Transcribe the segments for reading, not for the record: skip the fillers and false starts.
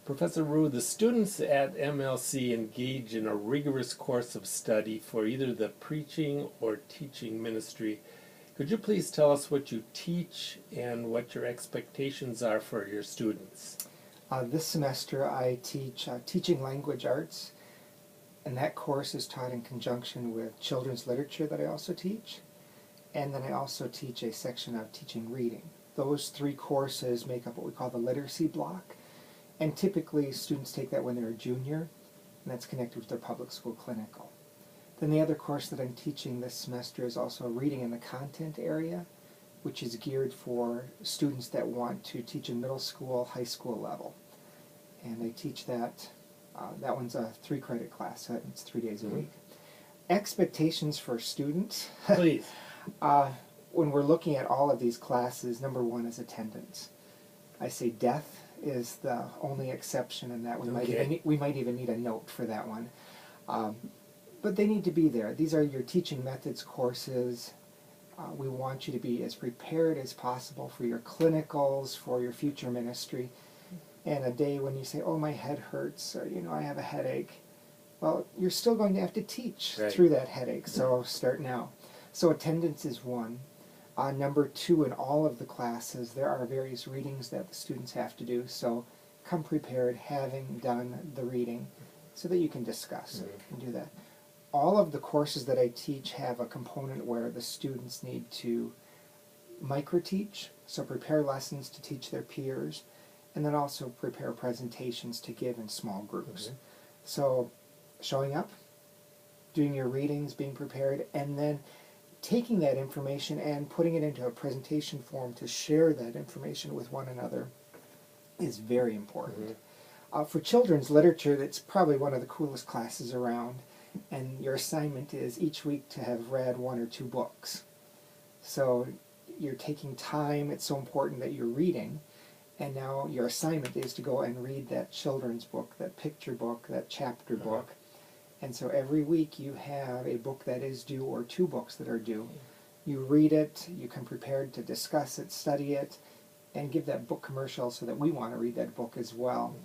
Professor Rue, the students at MLC engage in a rigorous course of study for either the preaching or teaching ministry. Could you please tell us what you teach and what your expectations are for your students? This semester I teach teaching language arts, and that course is taught in conjunction with children's literature that I also teach, and then I also teach a section of teaching reading. Those three courses make up what we call the literacy block, and typically students take that when they're a junior, and that's connected with their public school clinical. Then the other course that I'm teaching this semester is also a reading in the content area, which is geared for students that want to teach in middle school, high school level. And I teach that. That one's a 3-credit class, so it's 3 days a week. Expectations for students. Please. When we're looking at all of these classes, number one is attendance. I say death is the only exception in that. We might even need a note for that one. But they need to be there. These are your teaching methods courses. We want you to be as prepared as possible for your clinicals, for your future ministry. And a day when you say, oh, my head hurts, or, I have a headache, well, you're still going to have to teach through that headache, so start now. So attendance is one. Number two, in all of the classes, there are various readings that the students have to do, so come prepared, having done the reading, so that you can discuss and do that. All of the courses that I teach have a component where the students need to micro-teach, so prepare lessons to teach their peers, and then also prepare presentations to give in small groups. So showing up, doing your readings, being prepared, and then taking that information and putting it into a presentation form to share that information with one another is very important. For children's literature, that's probably one of the coolest classes around, and your assignment is each week to have read 1 or 2 books. So you're taking time, it's so important that you're reading, and now your assignment is to go and read that children's book, that picture book, that chapter book. And so every week you have a book that is due or 2 books that are due. You read it, you come prepared to discuss it, study it, and give that book commercial so that we want to read that book as well.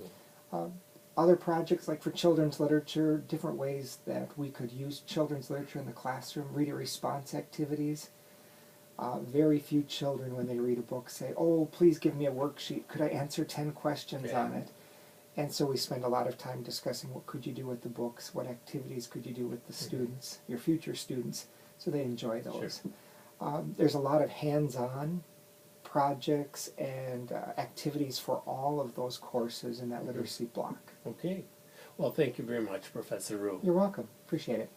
Other projects, like for children's literature, different ways that we could use children's literature in the classroom, reader response activities. Very few children, when they read a book, say, oh, please give me a worksheet. Could I answer 10 questions on it? And so we spend a lot of time discussing what could you do with the books, what activities could you do with the students, your future students, so they enjoy those. There's a lot of hands-on projects and activities for all of those courses in that literacy block. Okay. Well, thank you very much, Professor Rue. You're welcome. Appreciate it.